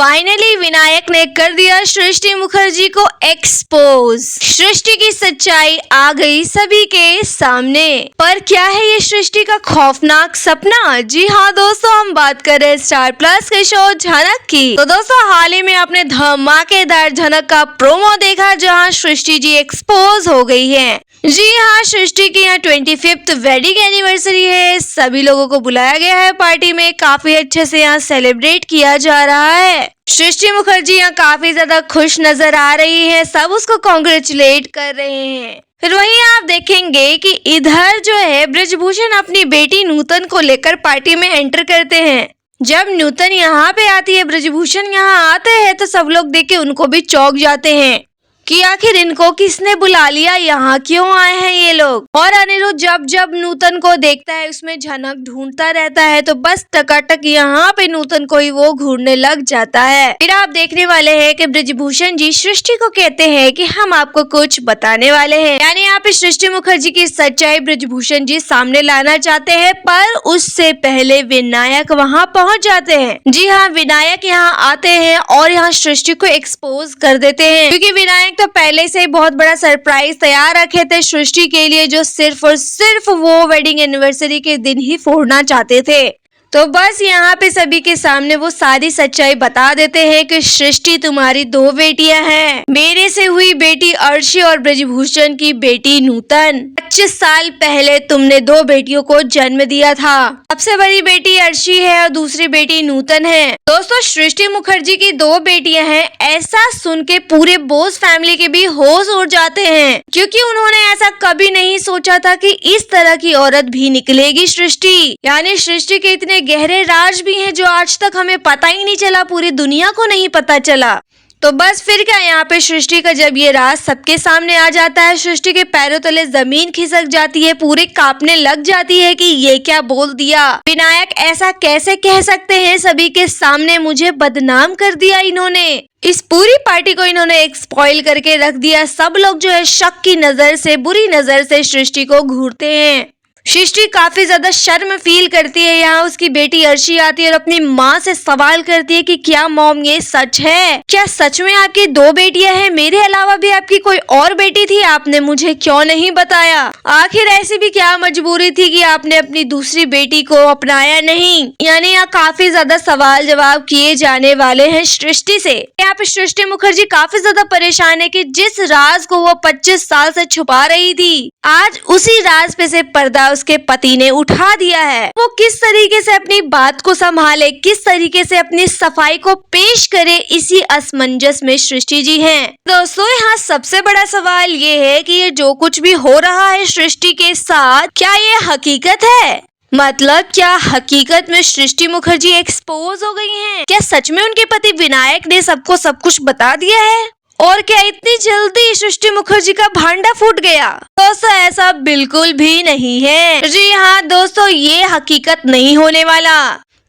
Finally Vinayak ने कर दिया सृष्टि मुखर्जी को एक्सपोज। सृष्टि की सच्चाई आ गई सभी के सामने। पर क्या है ये सृष्टि का खौफनाक सपना? जी हाँ दोस्तों, हम बात कर रहे हैं स्टार प्लस के शो झनक की। तो दोस्तों, हाल ही में आपने धमाकेदार झनक का प्रोमो देखा जहाँ सृष्टि जी एक्सपोज हो गई है। जी हाँ, सृष्टि की यहाँ 25th वेडिंग एनिवर्सरी है। सभी लोगों को बुलाया गया है पार्टी में। काफी अच्छे से यहाँ सेलिब्रेट किया जा रहा है। सृष्टि मुखर्जी यहाँ काफी ज्यादा खुश नजर आ रही है। सब उसको कॉन्ग्रेचुलेट कर रहे हैं। फिर वहीं आप देखेंगे कि इधर जो है ब्रिजभूषण अपनी बेटी नूतन को लेकर पार्टी में एंटर करते हैं। जब नूतन यहाँ पे आती है, ब्रिजभूषण यहाँ आते हैं, तो सब लोग देख के उनको भी चौंक जाते हैं कि आखिर इनको किसने बुला लिया, यहाँ क्यों आए हैं ये लोग। और अनिरुद्ध जब जब नूतन को देखता है उसमें झनक ढूंढता रहता है, तो बस टकाटक यहाँ पे नूतन को ही वो घूरने लग जाता है। फिर आप देखने वाले हैं कि ब्रिजभूषण जी सृष्टि को कहते हैं कि हम आपको कुछ बताने वाले हैं। यानी यहाँ पे सृष्टि मुखर्जी की सच्चाई ब्रिजभूषण जी सामने लाना चाहते हैं, पर उससे पहले विनायक वहाँ पहुँच जाते हैं। जी हाँ, विनायक यहाँ आते हैं और यहाँ सृष्टि को एक्सपोज कर देते हैं, क्योंकि विनायक तो पहले से बहुत बड़ा सरप्राइज तैयार रखे थे सृष्टि के लिए, जो सिर्फ और सिर्फ वो वेडिंग एनिवर्सरी के दिन ही फोड़ना चाहते थे। तो बस यहाँ पे सभी के सामने वो सारी सच्चाई बता देते हैं कि सृष्टि तुम्हारी 2 बेटियां हैं, मेरे से हुई बेटी अर्शी और ब्रिजभूषण की बेटी नूतन। 25 साल पहले तुमने 2 बेटियों को जन्म दिया था। सबसे बड़ी बेटी अर्शी है और दूसरी बेटी नूतन है। दोस्तों, सृष्टि मुखर्जी की 2 बेटियां हैं। ऐसा सुन के पूरे बोस फैमिली के भी होश उड़ जाते हैं, क्योंकि उन्होंने ऐसा कभी नहीं सोचा था कि इस तरह की औरत भी निकलेगी सृष्टि। यानी सृष्टि के इतने गहरे राज भी हैं जो आज तक हमें पता ही नहीं चला, पूरी दुनिया को नहीं पता चला। तो बस फिर क्या, यहाँ पे सृष्टि का जब ये राज सबके सामने आ जाता है, सृष्टि के पैरों तले जमीन खिसक जाती है, पूरे कांपने लग जाती है कि ये क्या बोल दिया। विनायक ऐसा कैसे कह सकते हैं, सभी के सामने मुझे बदनाम कर दिया इन्होंने। इस पूरी पार्टी को इन्होंने एक स्पॉइल करके रख दिया। सब लोग जो है शक की नजर से, बुरी नजर से सृष्टि को घूरते हैं। सृष्टि काफी ज्यादा शर्म फील करती है। यहाँ उसकी बेटी अर्शी आती है और अपनी माँ से सवाल करती है कि क्या मॉम ये सच है? क्या सच में आपकी 2 बेटियां हैं? मेरे अलावा भी आपकी कोई और बेटी थी, आपने मुझे क्यों नहीं बताया? आखिर ऐसी भी क्या मजबूरी थी कि आपने अपनी दूसरी बेटी को अपनाया नहीं? यानी यहाँ काफी ज्यादा सवाल जवाब किए जाने वाले हैं सृष्टि से। यहाँ पे सृष्टि मुखर्जी काफी ज्यादा परेशान है कि जिस राज को वो 25 साल से छुपा रही थी, आज उसी राज पे से पर्दा उसके पति ने उठा दिया है। वो किस तरीके से अपनी बात को संभाले, किस तरीके से अपनी सफाई को पेश करे, इसी असमंजस में सृष्टि जी हैं। दोस्तों, यहाँ सबसे बड़ा सवाल ये है कि ये जो कुछ भी हो रहा है सृष्टि के साथ, क्या ये हकीकत है? मतलब क्या हकीकत में सृष्टि मुखर्जी एक्सपोज हो गई हैं? क्या सच में उनके पति विनायक ने सबको सब कुछ बता दिया है? और क्या इतनी जल्दी सृष्टि मुखर्जी का भांडा फूट गया? दोस्तों, ऐसा बिल्कुल भी नहीं है। जी हाँ दोस्तों, ये हकीकत नहीं होने वाला।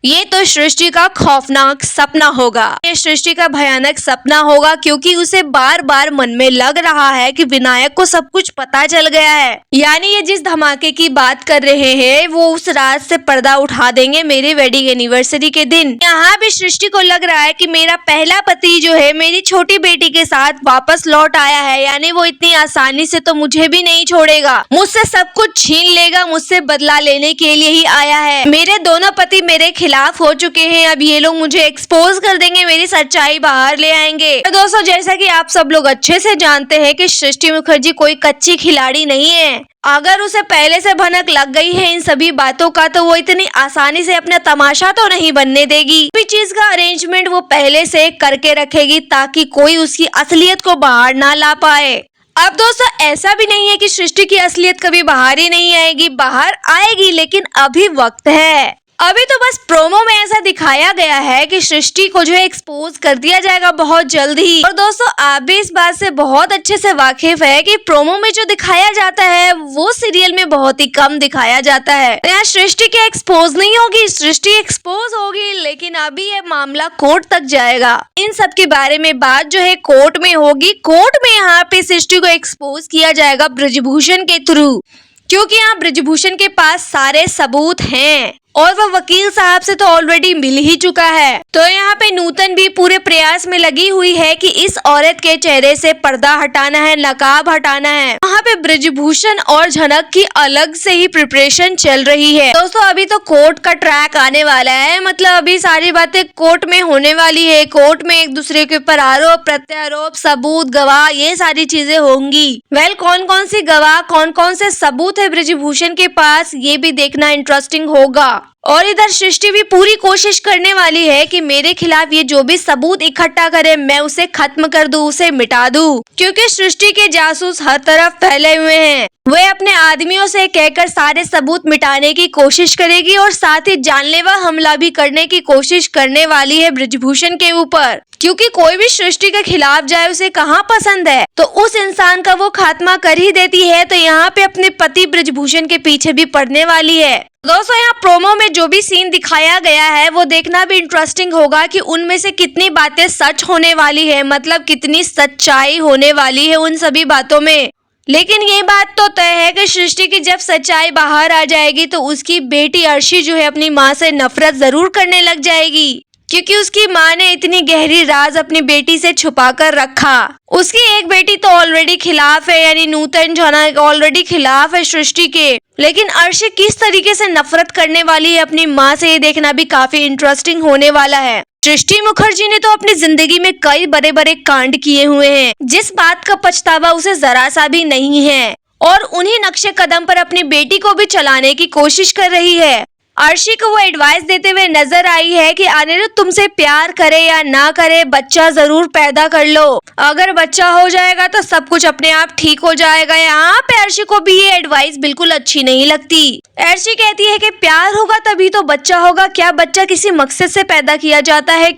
ये तो सृष्टि का खौफनाक सपना होगा। ये सृष्टि का भयानक सपना होगा, क्योंकि उसे बार बार मन में लग रहा है कि विनायक को सब कुछ पता चल गया है। यानी ये जिस धमाके की बात कर रहे हैं, वो उस रात से पर्दा उठा देंगे मेरी वेडिंग एनिवर्सरी के दिन। यहाँ भी सृष्टि को लग रहा है कि मेरा पहला पति जो है मेरी छोटी बेटी के साथ वापस लौट आया है। यानी वो इतनी आसानी से तो मुझे भी नहीं छोड़ेगा, मुझसे सब कुछ छीन लेगा, मुझसे बदला लेने के लिए ही आया है। मेरे दोनों पति मेरे खिलाफ हो चुके हैं, अब ये लोग मुझे एक्सपोज कर देंगे, मेरी सच्चाई बाहर ले आएंगे। तो दोस्तों, जैसा कि आप सब लोग अच्छे से जानते हैं कि सृष्टि मुखर्जी कोई कच्ची खिलाड़ी नहीं है। अगर उसे पहले से भनक लग गई है इन सभी बातों का, तो वो इतनी आसानी से अपना तमाशा तो नहीं बनने देगी। कोई चीज का अरेंजमेंट वो पहले से करके रखेगी, ताकि कोई उसकी असलियत को बाहर ना ला पाए। अब दोस्तों, ऐसा भी नहीं है कि सृष्टि की असलियत कभी बाहर ही नहीं आएगी, बाहर आएगी, लेकिन अभी वक्त है। अभी तो बस प्रोमो में ऐसा दिखाया गया है कि सृष्टि को जो है एक्सपोज कर दिया जाएगा बहुत जल्द ही। और दोस्तों, आप भी इस बात से बहुत अच्छे से वाकिफ है कि प्रोमो में जो दिखाया जाता है वो सीरियल में बहुत ही कम दिखाया जाता है। यहाँ सृष्टि के एक्सपोज नहीं होगी, सृष्टि एक्सपोज होगी, लेकिन अभी ये मामला कोर्ट तक जाएगा। इन सब के बारे में बात जो है कोर्ट में होगी। कोर्ट में यहाँ पे सृष्टि को एक्सपोज किया जाएगा ब्रिजभूषण के थ्रू, क्योंकि यहाँ ब्रिजभूषण के पास सारे सबूत हैं। और वह वकील साहब से तो ऑलरेडी मिल ही चुका है। तो यहाँ पे नूतन भी पूरे प्रयास में लगी हुई है कि इस औरत के चेहरे से पर्दा हटाना है, नकाब हटाना है। वहाँ पे ब्रिजभूषण और झनक की अलग से ही प्रिपरेशन चल रही है। दोस्तों अभी तो कोर्ट का ट्रैक आने वाला है, मतलब अभी सारी बातें कोर्ट में होने वाली है। कोर्ट में एक दूसरे के ऊपर आरोप प्रत्यारोप, सबूत, गवाह, ये सारी चीजें होंगी। वेल कौन कौन सी गवाह, कौन कौन से सबूत है ब्रिजभूषण के पास, ये भी देखना इंटरेस्टिंग होगा। और इधर सृष्टि भी पूरी कोशिश करने वाली है कि मेरे खिलाफ ये जो भी सबूत इकट्ठा करे मैं उसे खत्म कर दूं, उसे मिटा दूं, क्योंकि सृष्टि के जासूस हर तरफ फैले हुए हैं। वे अपने आदमियों से कहकर सारे सबूत मिटाने की कोशिश करेगी और साथ ही जानलेवा हमला भी करने की कोशिश करने वाली है ब्रिजभूषण के ऊपर, क्योंकि कोई भी सृष्टि के खिलाफ जाए उसे कहाँ पसंद है, तो उस इंसान का वो खात्मा कर ही देती है। तो यहाँ पे अपने पति ब्रिजभूषण के पीछे भी पड़ने वाली है। दोस्तों यहाँ प्रोमो में जो भी सीन दिखाया गया है वो देखना भी इंटरेस्टिंग होगा कि उनमें से कितनी बातें सच होने वाली है, मतलब कितनी सच्चाई होने वाली है उन सभी बातों में। लेकिन ये बात तो तय है कि सृष्टि की जब सच्चाई बाहर आ जाएगी तो उसकी बेटी अर्शी जो है अपनी माँ से नफरत जरूर करने लग जाएगी, क्योंकि उसकी माँ ने इतनी गहरी राज अपनी बेटी से छुपा कर रखा। उसकी एक बेटी तो ऑलरेडी खिलाफ है, यानी नूतन झनक ऑलरेडी खिलाफ है सृष्टि के, लेकिन अर्शी किस तरीके से नफरत करने वाली है अपनी माँ से, ये देखना भी काफी इंटरेस्टिंग होने वाला है। सृष्टि मुखर्जी ने तो अपनी जिंदगी में कई बड़े बड़े कांड किए हुए हैं, जिस बात का पछतावा उसे जरा सा भी नहीं है, और उन्हीं नक्शे कदम पर अपनी बेटी को भी चलाने की कोशिश कर रही है। अर्शी को वो एडवाइस देते हुए नजर आई है कि अनिरुद्ध तुमसे प्यार करे या ना करे, बच्चा जरूर पैदा कर लो। अगर बच्चा हो जाएगा तो सब कुछ अपने आप ठीक हो जाएगा। यहाँ पे अर्शी को भी ये एडवाइस बिल्कुल अच्छी नहीं लगती। अर्शी कहती है कि प्यार होगा तभी तो बच्चा होगा, क्या बच्चा किसी मकसद से पैदा किया जाता है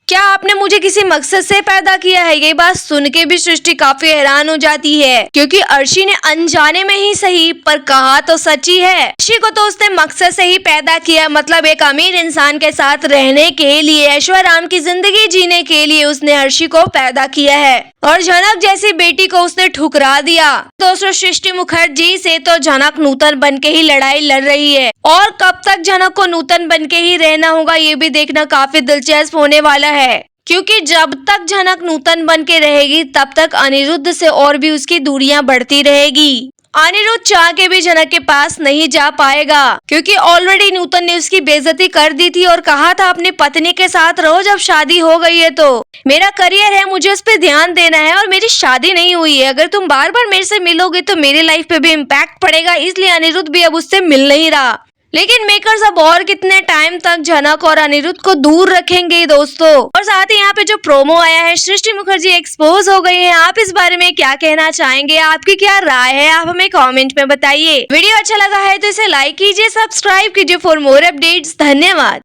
क्या आपने मुझे किसी मकसद से पैदा किया है? ये बात सुन के भी सृष्टि काफी हैरान हो जाती है, क्योंकि अर्शी ने अनजाने में ही सही पर कहा तो सच्ची है। अर्शी को तो उसने मकसद से ही पैदा किया, मतलब एक अमीर इंसान के साथ रहने के लिए, ऐशोआराम की जिंदगी जीने के लिए उसने अर्शी को पैदा किया है, और झनक जैसी बेटी को उसने ठुकरा दिया। दोस्तों सृष्टि मुखर्जी से तो झनक नूतन बन के ही लड़ाई लड़ रही है, और कब तक झनक को नूतन बन के ही रहना होगा ये भी देखना काफी दिलचस्प होने वाला है, क्योंकि जब तक झनक नूतन बन के रहेगी तब तक अनिरुद्ध से और भी उसकी दूरियां बढ़ती रहेगी। अनिरुद्ध चाह के भी झनक के पास नहीं जा पाएगा, क्योंकि ऑलरेडी नूतन ने उसकी बेइज्जती कर दी थी और कहा था अपनी पत्नी के साथ रहो, जब शादी हो गई है तो मेरा करियर है, मुझे उस पर ध्यान देना है, और मेरी शादी नहीं हुई है, अगर तुम बार बार मेरे से मिलोगे तो मेरी लाइफ पे भी इम्पैक्ट पड़ेगा। इसलिए अनिरुद्ध भी अब उससे मिल नहीं रहा। लेकिन मेकर्स अब और कितने टाइम तक झनक और अनिरुद्ध को दूर रखेंगे दोस्तों। और साथ ही यहाँ पे जो प्रोमो आया है, सृष्टि मुखर्जी एक्सपोज हो गई है, आप इस बारे में क्या कहना चाहेंगे? आपकी क्या राय है? आप हमें कमेंट में बताइए। वीडियो अच्छा लगा है तो इसे लाइक कीजिए, सब्सक्राइब कीजिए फॉर मोर अपडेट्स। धन्यवाद।